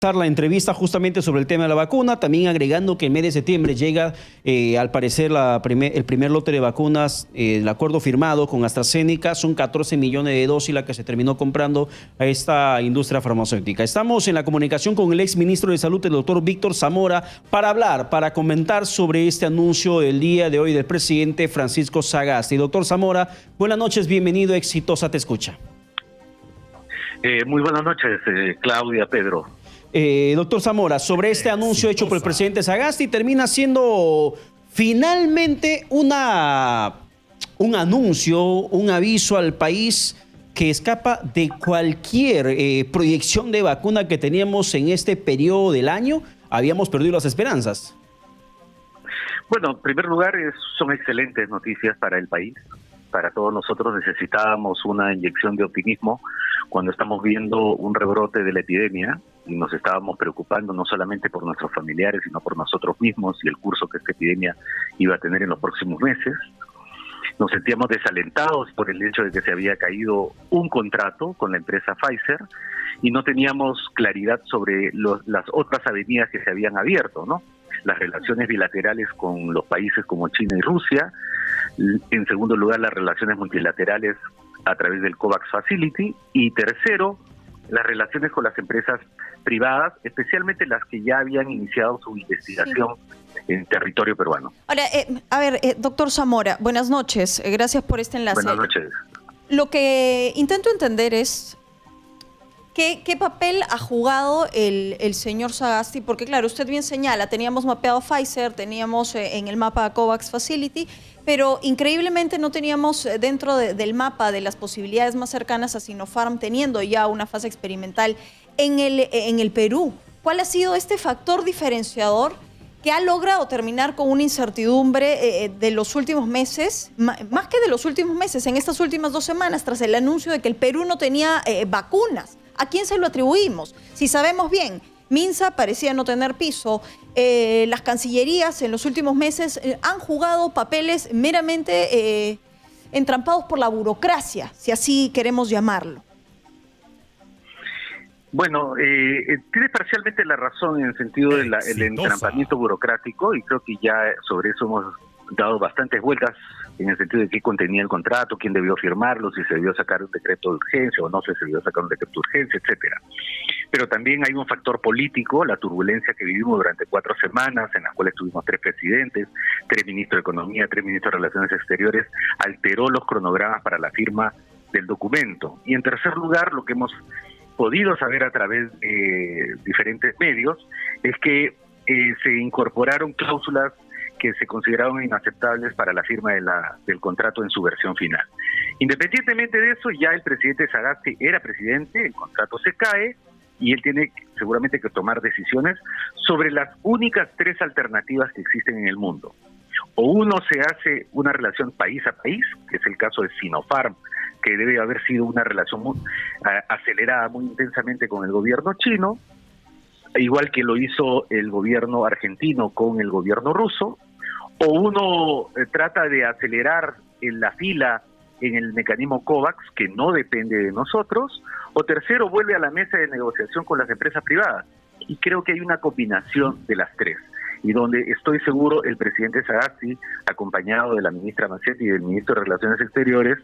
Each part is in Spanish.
La entrevista justamente sobre el tema de la vacuna, también agregando que en mes de septiembre llega al parecer el primer lote de vacunas, el acuerdo firmado con AstraZeneca, son 14 millones de dosis la que se terminó comprando a esta industria farmacéutica. Estamos en la comunicación con el ex ministro de Salud, el doctor Víctor Zamora, para comentar sobre este anuncio del día de hoy del presidente Francisco Sagasti. Doctor Zamora, buenas noches, bienvenido, exitosa te escucha. Muy buenas noches, Claudia, Pedro. Doctor Zamora, sobre este anuncio hecho por el presidente Sagasti, termina siendo finalmente un anuncio, un aviso al país que escapa de cualquier proyección de vacuna que teníamos en este periodo del año. Habíamos perdido las esperanzas. Bueno, en primer lugar, son excelentes noticias para el país. Para todos nosotros necesitábamos una inyección de optimismo cuando estamos viendo un rebrote de la epidemia y nos estábamos preocupando no solamente por nuestros familiares, sino por nosotros mismos y el curso que esta epidemia iba a tener en los próximos meses. Nos sentíamos desalentados por el hecho de que se había caído un contrato con la empresa Pfizer y no teníamos claridad sobre las otras avenidas que se habían abierto, ¿no? Las relaciones bilaterales con los países como China y Rusia. En segundo lugar, las relaciones multilaterales a través del COVAX Facility. Y tercero, las relaciones con las empresas privadas, especialmente las que ya habían iniciado su investigación en territorio peruano. Ahora, doctor Zamora, buenas noches. Gracias por este enlace. Buenas noches. Lo que intento entender es ¿qué papel ha jugado el señor Sagasti? Porque claro, usted bien señala, teníamos mapeado Pfizer, teníamos en el mapa COVAX Facility, pero increíblemente no teníamos dentro del mapa de las posibilidades más cercanas a Sinopharm, teniendo ya una fase experimental en el Perú. ¿Cuál ha sido este factor diferenciador que ha logrado terminar con una incertidumbre de los últimos meses, más que de los últimos meses, en estas últimas 2 semanas, tras el anuncio de que el Perú no tenía vacunas? ¿A quién se lo atribuimos? Si sabemos bien, Minsa parecía no tener piso. Las cancillerías en los últimos meses han jugado papeles meramente entrampados por la burocracia, si así queremos llamarlo. Bueno, tiene parcialmente la razón en el sentido del entrampamiento burocrático, y creo que ya sobre eso hemos dado bastantes vueltas en el sentido de qué contenía el contrato, quién debió firmarlo, si se debió sacar un decreto de urgencia o no se debió sacar un decreto de urgencia, etcétera. Pero también hay un factor político, la turbulencia que vivimos durante 4 semanas, en las cuales tuvimos 3 presidentes, 3 ministros de Economía, 3 ministros de Relaciones Exteriores, alteró los cronogramas para la firma del documento. Y en tercer lugar, lo que hemos podido saber a través de diferentes medios es que se incorporaron cláusulas que se consideraron inaceptables para la firma del contrato en su versión final. Independientemente de eso, ya el presidente Sagasti era presidente, el contrato se cae y él tiene seguramente que tomar decisiones sobre las únicas 3 alternativas que existen en el mundo. O uno se hace una relación país a país, que es el caso de Sinopharm, que debe haber sido una relación muy acelerada muy intensamente con el gobierno chino, igual que lo hizo el gobierno argentino con el gobierno ruso, o uno trata de acelerar en la fila en el mecanismo COVAX, que no depende de nosotros, o tercero, vuelve a la mesa de negociación con las empresas privadas. Y creo que hay una combinación de las 3, y donde estoy seguro el presidente Sagasti, acompañado de la ministra Macetti y del ministro de Relaciones Exteriores,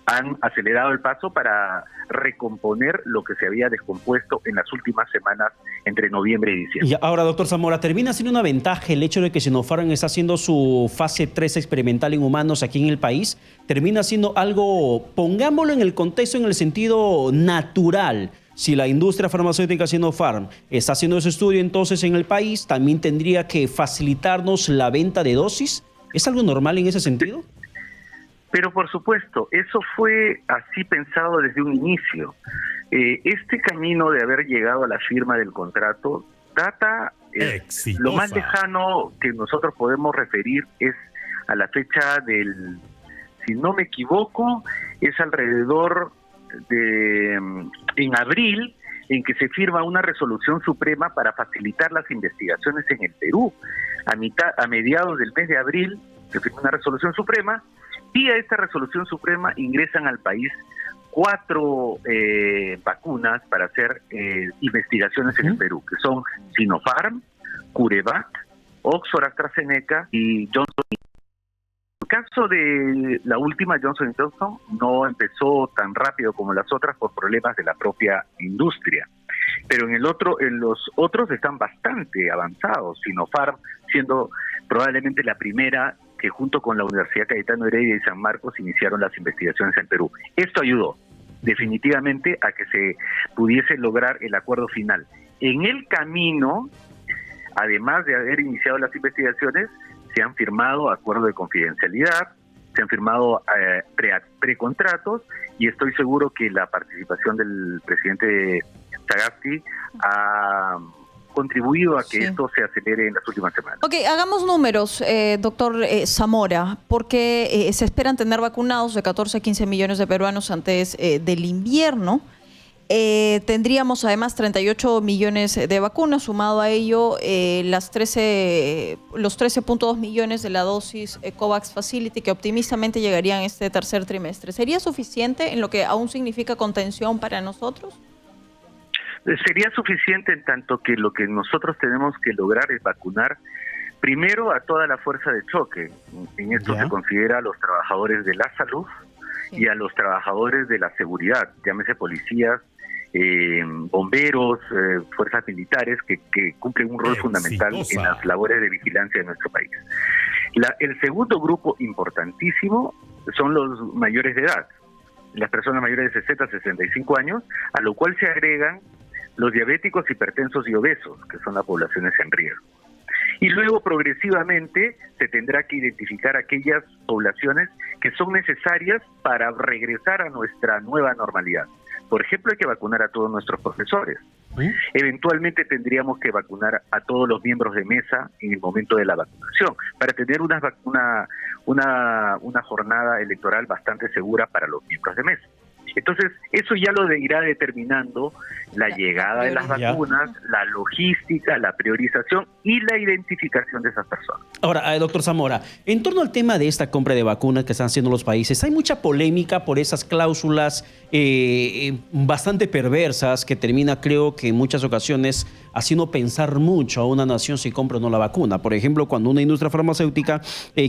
han acelerado el paso para recomponer lo que se había descompuesto en las últimas semanas entre noviembre y diciembre. Y ahora, doctor Zamora, ¿termina siendo una ventaja el hecho de que Sinopharm está haciendo su fase 3 experimental en humanos aquí en el país? ¿Termina siendo algo, pongámoslo en el contexto, en el sentido natural? Si la industria farmacéutica Sinopharm está haciendo ese estudio entonces en el país, ¿también tendría que facilitarnos la venta de dosis? ¿Es algo normal en ese sentido? Pero por supuesto, eso fue así pensado desde un inicio. Este camino de haber llegado a la firma del contrato data, lo más lejano que nosotros podemos referir es a la fecha del, si no me equivoco, es alrededor de en abril, en que se firma una resolución suprema para facilitar las investigaciones en el Perú. A mediados del mes de abril se firma una resolución suprema, y a esta resolución suprema ingresan al país 4 vacunas para hacer investigaciones en el Perú, que son Sinopharm, CureVac, Oxford AstraZeneca y Johnson. El caso de la última, Johnson Johnson, no empezó tan rápido como las otras por problemas de la propia industria. Pero en los otros están bastante avanzados. Sinopharm siendo probablemente la primera que junto con la Universidad Cayetano Heredia y San Marcos iniciaron las investigaciones en Perú. Esto ayudó definitivamente a que se pudiese lograr el acuerdo final. En el camino, además de haber iniciado las investigaciones, se han firmado acuerdos de confidencialidad, se han firmado precontratos y estoy seguro que la participación del presidente Sagasti ha contribuido a que esto se acelere en las últimas semanas. Ok, hagamos números, doctor Zamora, porque se esperan tener vacunados de 14 a 15 millones de peruanos antes del invierno. Tendríamos además 38 millones de vacunas, sumado a ello los 13.2 millones de la dosis COVAX Facility que optimistamente llegarían este tercer trimestre. ¿Sería suficiente en lo que aún significa contención para nosotros? Sería suficiente en tanto que lo que nosotros tenemos que lograr es vacunar primero a toda la fuerza de choque. En esto se considera a los trabajadores de la salud y a los trabajadores de la seguridad, llámese policías, bomberos, fuerzas militares que cumplen un rol fundamental en las labores de vigilancia de nuestro país. El segundo grupo importantísimo son los mayores de edad, las personas mayores de 60 a 65 años, a lo cual se agregan los diabéticos, hipertensos y obesos, que son las poblaciones en riesgo. Y luego progresivamente se tendrá que identificar aquellas poblaciones que son necesarias para regresar a nuestra nueva normalidad. Por ejemplo, hay que vacunar a todos nuestros profesores. Eventualmente tendríamos que vacunar a todos los miembros de mesa en el momento de la vacunación, para tener una jornada electoral bastante segura para los miembros de mesa. Entonces, eso ya lo irá determinando la llegada de las vacunas, la logística, la priorización y la identificación de esas personas. Ahora, doctor Zamora, en torno al tema de esta compra de vacunas que están haciendo los países, hay mucha polémica por esas cláusulas bastante perversas que termina, creo que en muchas ocasiones, haciendo pensar mucho a una nación si compra o no la vacuna. Por ejemplo, cuando una industria farmacéutica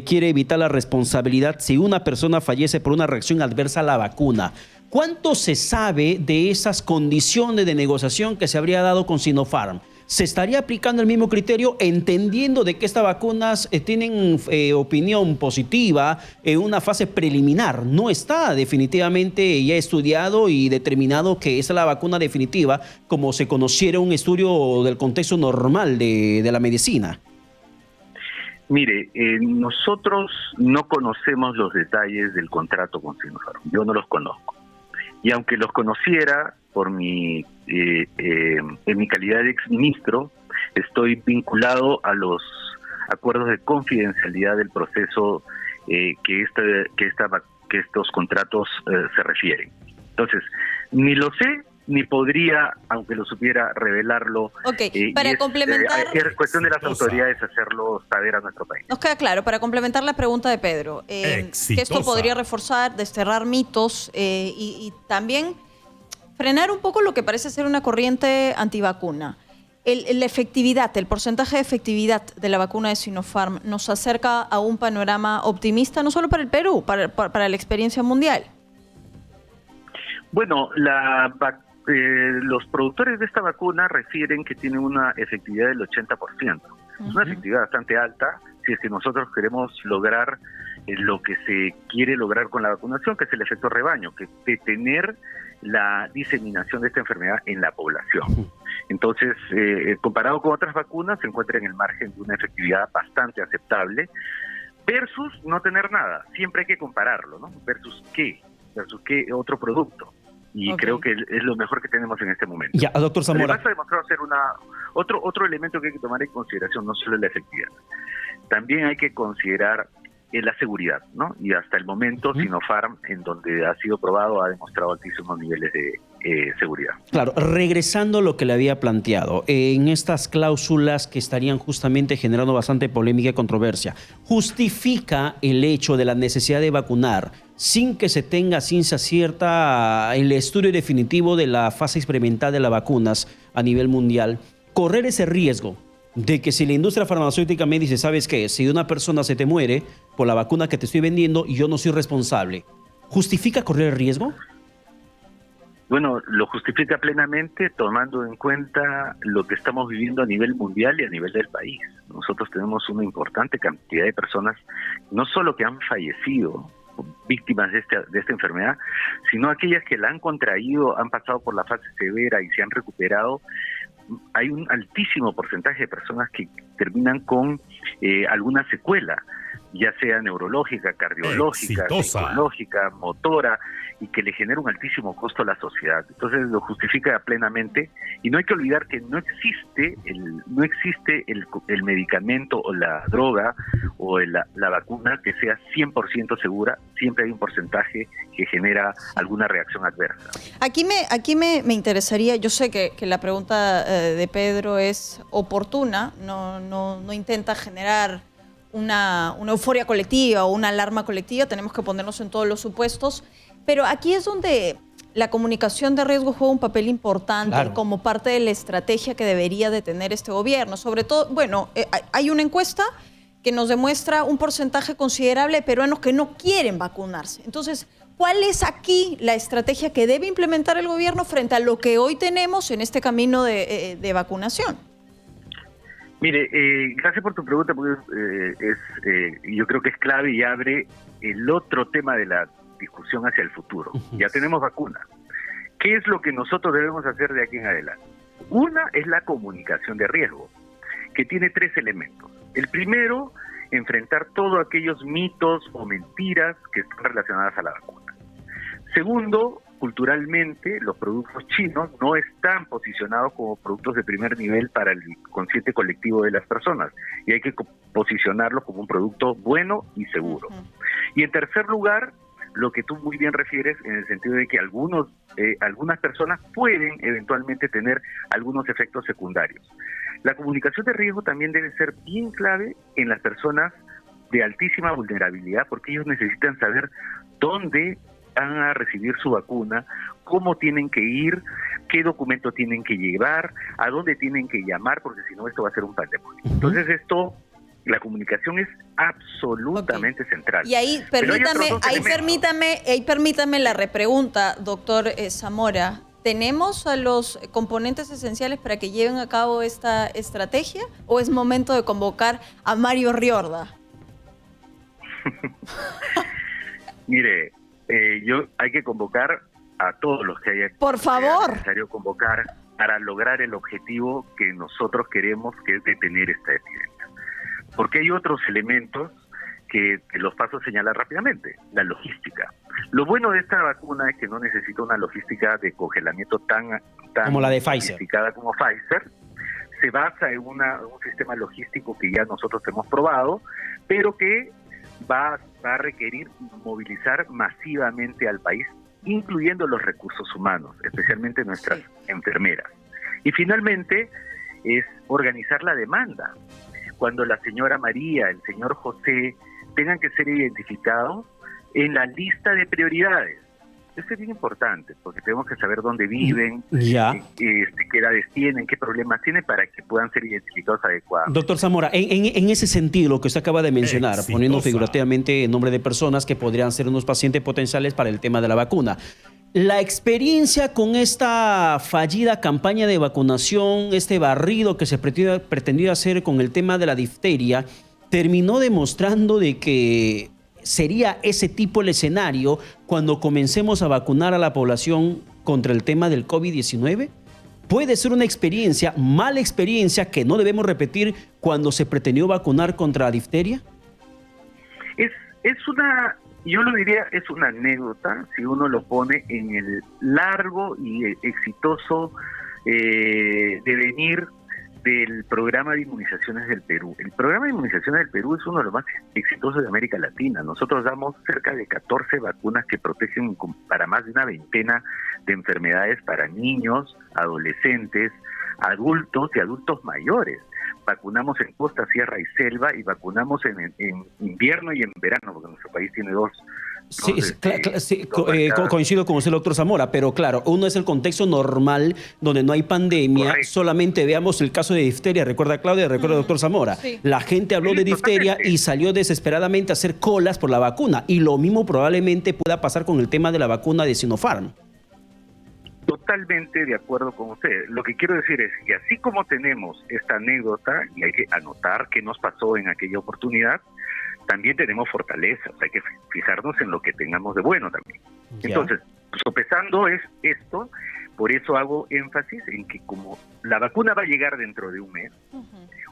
quiere evitar la responsabilidad si una persona fallece por una reacción adversa a la vacuna. ¿Cuánto se sabe de esas condiciones de negociación que se habría dado con Sinopharm? ¿Se estaría aplicando el mismo criterio entendiendo de que estas vacunas tienen opinión positiva en una fase preliminar? No está definitivamente ya estudiado y determinado que esa es la vacuna definitiva, como se conociera un estudio del contexto normal de la medicina. Mire, nosotros no conocemos los detalles del contrato con Sinopharm. Yo no los conozco. Y aunque los conociera en mi calidad de exministro, estoy vinculado a los acuerdos de confidencialidad del proceso que estos contratos se refieren. Entonces, ni lo sé, ni podría, aunque lo supiera, revelarlo. Para complementar... es cuestión de las autoridades hacerlo saber a nuestro país. Nos queda claro, para complementar la pregunta de Pedro, que esto podría reforzar, desterrar mitos y también frenar un poco lo que parece ser una corriente antivacuna. La efectividad, el porcentaje de efectividad de la vacuna de Sinopharm nos acerca a un panorama optimista, no solo para el Perú, para la experiencia mundial. Bueno, los productores de esta vacuna refieren que tiene una efectividad del 80%. Es una efectividad bastante alta si es que nosotros queremos lograr lo que se quiere lograr con la vacunación, que es el efecto rebaño, que es detener la diseminación de esta enfermedad en la población. Entonces, comparado con otras vacunas, se encuentra en el margen de una efectividad bastante aceptable, versus no tener nada. Siempre hay que compararlo, ¿no? Versus qué otro producto. Y creo que es lo mejor que tenemos en este momento. Ya, doctor Zamora. Además, ha demostrado ser otro elemento que hay que tomar en consideración, no solo la efectividad. También hay que considerar la seguridad, ¿no? Y hasta el momento, Sinopharm, en donde ha sido probado, ha demostrado altísimos niveles de seguridad. Claro, regresando a lo que le había planteado, en estas cláusulas que estarían justamente generando bastante polémica y controversia, ¿justifica el hecho de la necesidad de vacunar sin que se tenga ciencia cierta el estudio definitivo de la fase experimental de las vacunas a nivel mundial, correr ese riesgo de que si la industria farmacéutica me dice, ¿sabes qué? Si una persona se te muere por la vacuna que te estoy vendiendo y yo no soy responsable, ¿justifica correr el riesgo? Bueno, lo justifica plenamente tomando en cuenta lo que estamos viviendo a nivel mundial y a nivel del país. Nosotros tenemos una importante cantidad de personas, no solo que han fallecido víctimas de esta enfermedad, sino aquellas que la han contraído, han pasado por la fase severa y se han recuperado. Hay un altísimo porcentaje de personas que terminan con alguna secuela, ya sea neurológica, cardiológica, psicológica, motora, y que le genera un altísimo costo a la sociedad. Entonces lo justifica plenamente, y no hay que olvidar que no existe el medicamento o la droga o la vacuna que sea 100% segura. Siempre hay un porcentaje que genera alguna reacción adversa. Aquí me interesaría, yo sé que la pregunta de Pedro es oportuna, no intenta generar una euforia colectiva o una alarma colectiva, tenemos que ponernos en todos los supuestos, pero aquí es donde la comunicación de riesgo juega un papel importante, claro, como parte de la estrategia que debería de tener este gobierno. Sobre todo, bueno, hay una encuesta que nos demuestra un porcentaje considerable de peruanos que no quieren vacunarse. Entonces, ¿cuál es aquí la estrategia que debe implementar el gobierno frente a lo que hoy tenemos en este camino de vacunación? Mire, gracias por tu pregunta, porque yo creo que es clave y abre el otro tema de la discusión hacia el futuro. Ya tenemos vacuna. ¿Qué es lo que nosotros debemos hacer de aquí en adelante? Una es la comunicación de riesgo, que tiene 3 elementos. El primero, enfrentar todos aquellos mitos o mentiras que están relacionadas a la vacuna. Segundo, culturalmente, los productos chinos no están posicionados como productos de primer nivel para el consciente colectivo de las personas, y hay que posicionarlos como un producto bueno y seguro. Y en tercer lugar, lo que tú muy bien refieres, en el sentido de que algunas personas pueden eventualmente tener algunos efectos secundarios. La comunicación de riesgo también debe ser bien clave en las personas de altísima vulnerabilidad, porque ellos necesitan saber dónde van a recibir su vacuna, cómo tienen que ir, qué documento tienen que llevar, a dónde tienen que llamar, porque si no esto va a ser un pandemonio. Entonces la comunicación es absolutamente central. Y ahí permítame la repregunta, doctor Zamora. ¿Tenemos a los componentes esenciales para que lleven a cabo esta estrategia o es momento de convocar a Mario Riorda? Mire, hay que convocar a todos los que haya necesario convocar para lograr el objetivo que nosotros queremos, que es detener esta epidemia. Porque hay otros elementos que los paso a señalar rápidamente. La logística. Lo bueno de esta vacuna es que no necesita una logística de congelamiento tan como la de Pfizer, como Pfizer. Se basa en un sistema logístico que ya nosotros hemos probado, pero que va a requerir movilizar masivamente al país, incluyendo los recursos humanos, especialmente nuestras enfermeras. Y finalmente es organizar la demanda. Cuando la señora María, el señor José tengan que ser identificados en la lista de prioridades. Eso es bien importante, porque tenemos que saber dónde viven, qué edades tienen, qué problemas tienen, para que puedan ser identificados adecuadamente. Doctor Zamora, en ese sentido, lo que usted acaba de mencionar, poniendo figurativamente el nombre de personas que podrían ser unos pacientes potenciales para el tema de la vacuna, la experiencia con esta fallida campaña de vacunación, este barrido que se pretendía hacer con el tema de la difteria, terminó demostrando de que sería ese tipo el escenario cuando comencemos a vacunar a la población contra el tema del COVID-19. Puede ser una experiencia, mala experiencia, que no debemos repetir cuando se pretendió vacunar contra la difteria. Yo lo diría, es una anécdota si uno lo pone en el largo y exitoso devenir del programa de inmunizaciones del Perú. El programa de inmunizaciones del Perú es uno de los más exitosos de América Latina. Nosotros damos cerca de 14 vacunas que protegen para más de una veintena de enfermedades para niños, adolescentes, adultos y adultos mayores. Vacunamos en costa, sierra y selva, y vacunamos en invierno y en verano, porque nuestro país tiene dos. Sí, coincido con usted, doctor Zamora, pero claro, uno es el contexto normal donde no hay pandemia. Correcto. Solamente veamos el caso de difteria. Recuerda, Claudia, recuerda, doctor Zamora. Sí. La gente habló de difteria totalmente. y salió desesperadamente a hacer colas por la vacuna. Y lo mismo probablemente pueda pasar con el tema de la vacuna de Sinopharm. Totalmente de acuerdo con usted. Lo que quiero decir es que así como tenemos esta anécdota, y hay que anotar qué nos pasó en aquella oportunidad, también tenemos fortalezas. Hay que fijarnos en lo que tengamos de bueno también. Ya. Entonces, sopesando es esto, por eso hago énfasis en que como la vacuna va a llegar dentro de un mes,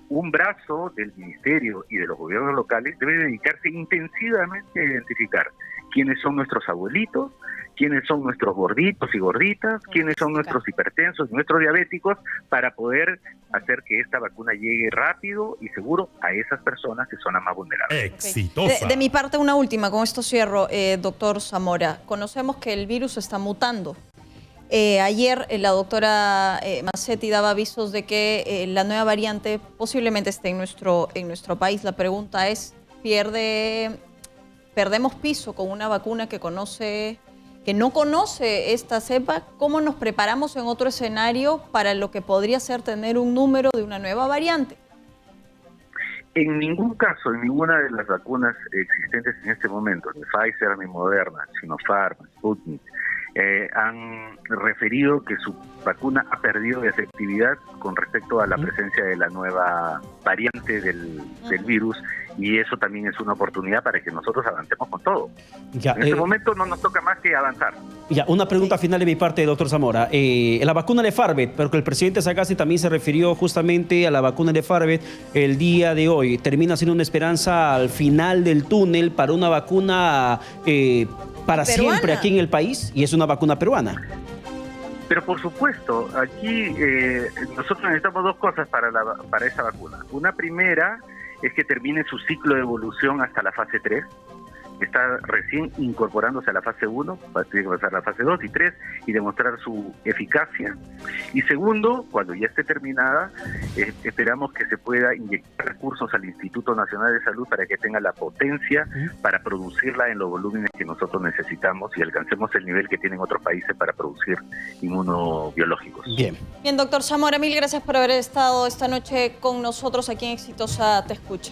un brazo del ministerio y de los gobiernos locales debe dedicarse intensivamente a identificar quiénes son nuestros abuelitos, quiénes son nuestros gorditos y gorditas, quiénes son nuestros hipertensos y nuestros diabéticos, para poder hacer que esta vacuna llegue rápido y seguro a esas personas que son las más vulnerables. Exitosa. De mi parte, una última, con esto cierro, doctor Zamora. Conocemos que el virus está mutando. Ayer la doctora Mazzetti daba avisos de que la nueva variante posiblemente esté en nuestro país. La pregunta es, ¿perdemos piso con una vacuna que no conoce esta cepa? ¿Cómo nos preparamos en otro escenario para lo que podría ser tener un número de una nueva variante? En ningún caso, en ninguna de las vacunas existentes en este momento, ni Pfizer, ni Moderna, Sinopharm, Sputnik, han referido que su vacuna ha perdido de efectividad con respecto a la presencia de la nueva variante del virus, y eso también es una oportunidad para que nosotros avancemos con todo. Ya, En este momento no nos toca más que avanzar. Ya, una pregunta final de mi parte, doctor Zamora. La vacuna de Farvet, pero que el presidente Sagasti también se refirió justamente a la vacuna de Farvet el día de hoy. ¿Termina siendo una esperanza al final del túnel para una vacuna para peruana siempre aquí en el país? Y es una vacuna peruana. Pero por supuesto, aquí nosotros necesitamos dos cosas para esa vacuna. Una primera es que termine su ciclo de evolución hasta la fase 3. Está recién incorporándose a la fase 1, tiene que pasar a la fase 2 y 3 y demostrar su eficacia. Y segundo, cuando ya esté terminada, esperamos que se pueda inyectar recursos al Instituto Nacional de Salud para que tenga la potencia para producirla en los volúmenes que nosotros necesitamos y alcancemos el nivel que tienen otros países para producir inmunobiológicos. Bien. Bien, doctor Zamora, mil gracias por haber estado esta noche con nosotros aquí en Exitosa Te Escucha.